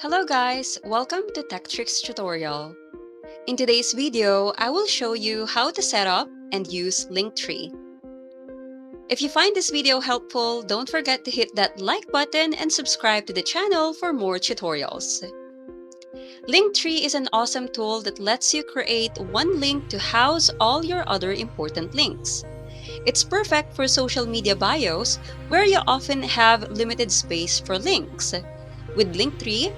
Hello guys, welcome to Tech Tricks tutorial. In today's video, I will show you how to set up and use Linktree. If you find this video helpful, don't forget to hit that like button and subscribe to the channel for more tutorials. Linktree is an awesome tool that lets you create one link to house all your other important links. It's perfect for social media bios where you often have limited space for links. With Linktree,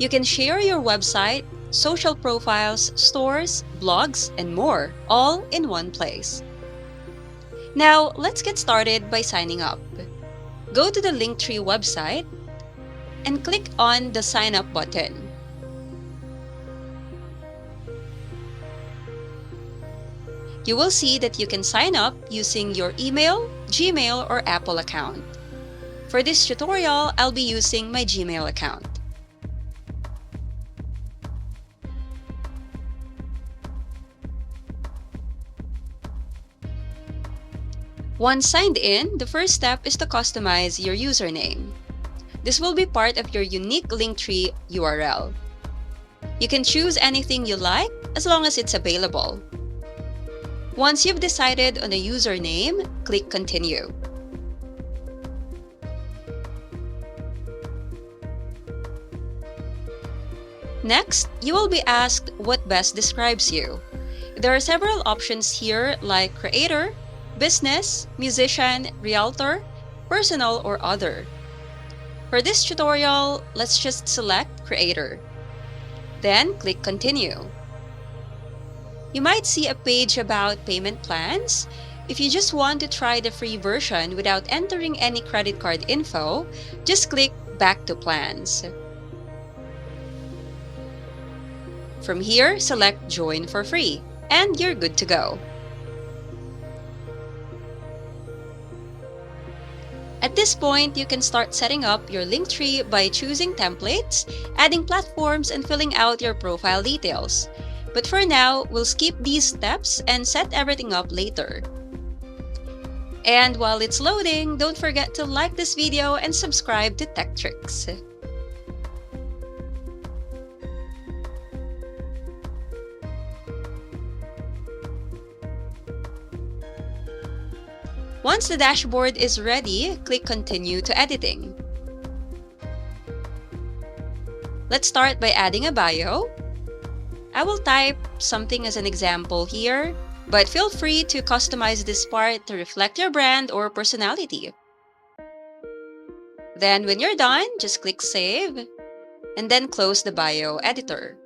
you can share your website, social profiles, stores, blogs, and more, all in one place. Now, let's get started by signing up. Go to the Linktree website and click on the Sign Up button. You will see that you can sign up using your email, Gmail, or Apple account. For this tutorial, I'll be using my Gmail account. Once signed in, the first step is to customize your username. This will be part of your unique Linktree URL. You can choose anything you like as long as it's available. Once you've decided on a username, click Continue. Next, you will be asked what best describes you. There are several options here like creator, business, musician, realtor, personal, or other. For this tutorial, let's just select creator. Then click Continue. You might see a page about payment plans. If you just want to try the free version without entering any credit card info, just click Back to Plans. From here, select Join for free, and you're good to go. At this point, you can start setting up your Linktree by choosing templates, adding platforms, and filling out your profile details. But for now, we'll skip these steps and set everything up later. And while it's loading, don't forget to like this video and subscribe to Tech Tricks. Once the dashboard is ready, click Continue to Editing. Let's start by adding a bio. I will type something as an example here, but feel free to customize this part to reflect your brand or personality. Then when you're done, just click Save, and then close the bio editor.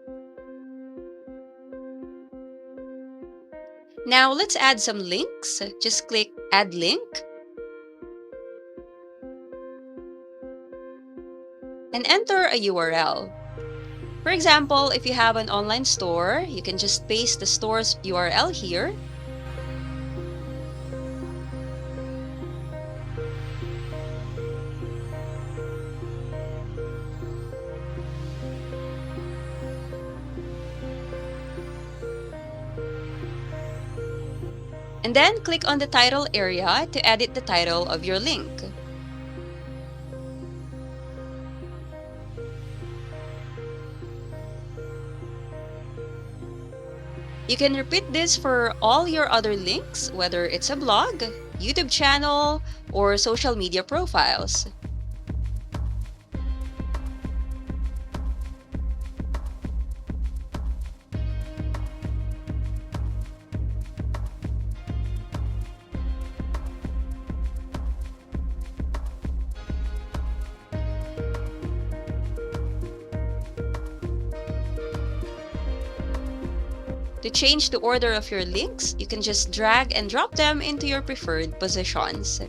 Now let's add some links. Just click Add Link. And enter a URL. For example, if you have an online store, you can just paste the store's URL here. And then click on the title area to edit the title of your link. You can repeat this for all your other links, whether it's a blog, YouTube channel, or social media profiles. To change the order of your links, you can just drag and drop them into your preferred positions.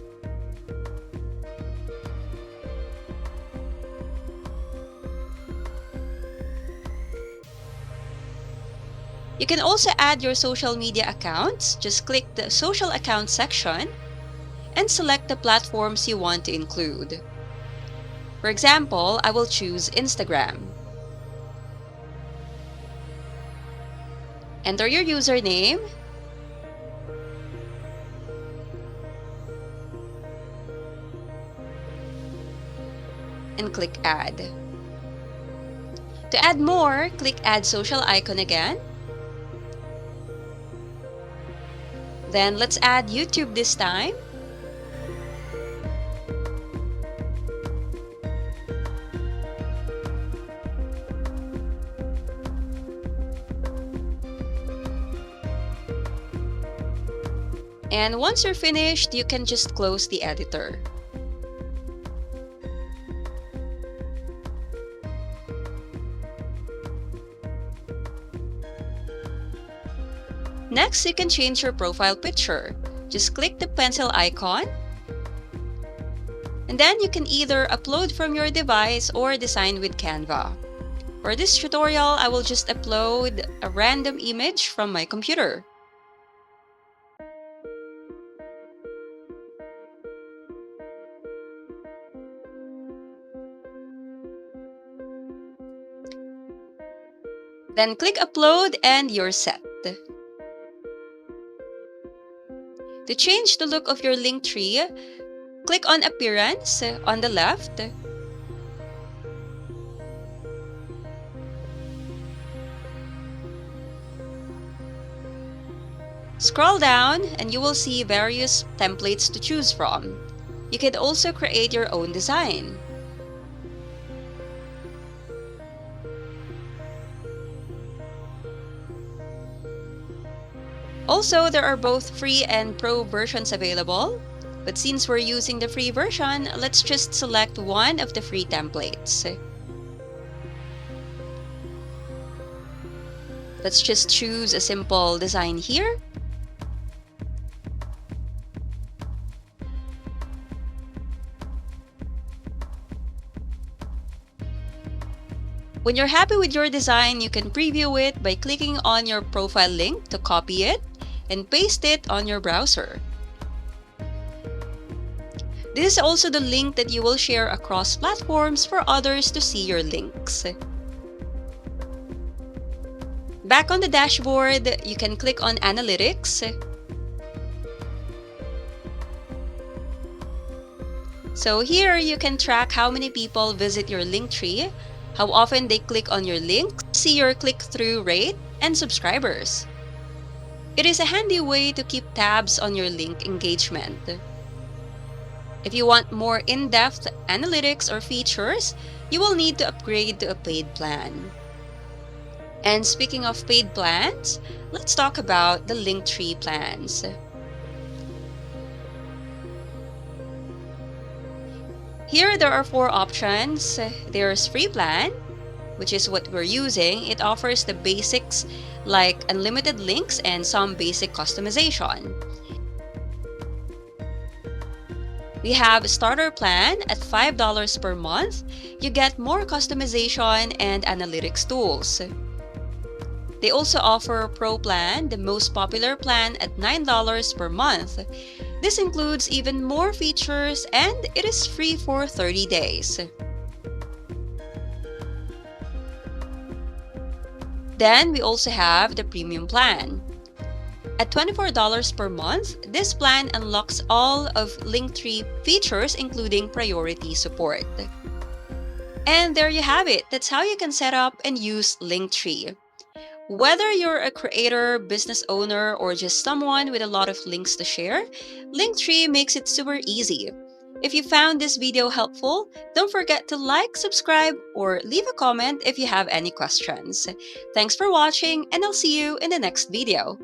You can also add your social media accounts. Just click the Social Account section and select the platforms you want to include. For example, I will choose Instagram. Enter your username and click Add. To add more, click Add Social icon again. Then let's add YouTube this time. And once you're finished, you can just close the editor. Next, you can change your profile picture. Just click the pencil icon. And then you can either upload from your device or design with Canva. For this tutorial, I will just upload a random image from my computer. Then click Upload and you're set. To change the look of your Linktree, click on Appearance on the left. Scroll down and you will see various templates to choose from. You can also create your own design. Also, there are both free and pro versions available. But since we're using the free version, let's just select one of the free templates. Let's just choose a simple design here. When you're happy with your design, you can preview it by clicking on your profile link to copy it and paste it on your browser. This is also the link that you will share across platforms for others to see your links. Back on the dashboard, you can click on Analytics. So here you can track how many people visit your Linktree, how often they click on your link, see your click-through rate, and subscribers. It is a handy way to keep tabs on your link engagement. If you want more in-depth analytics or features, you will need to upgrade to a paid plan. And speaking of paid plans, let's talk about the Linktree plans. Here there are 4 options. There's free plan, which is what we're using. It offers the basics like unlimited links and some basic customization. We have starter plan at $5 per month. You get more customization and analytics tools. They also offer Pro plan, the most popular plan at $9 per month. This includes even more features and it is free for 30 days. Then we also have the premium plan. At $24 per month, this plan unlocks all of Linktree features including priority support. And there you have it. That's how you can set up and use Linktree. Whether you're a creator, business owner, or just someone with a lot of links to share, Linktree makes it super easy. If you found this video helpful, don't forget to like, subscribe, or leave a comment if you have any questions. Thanks for watching, and I'll see you in the next video.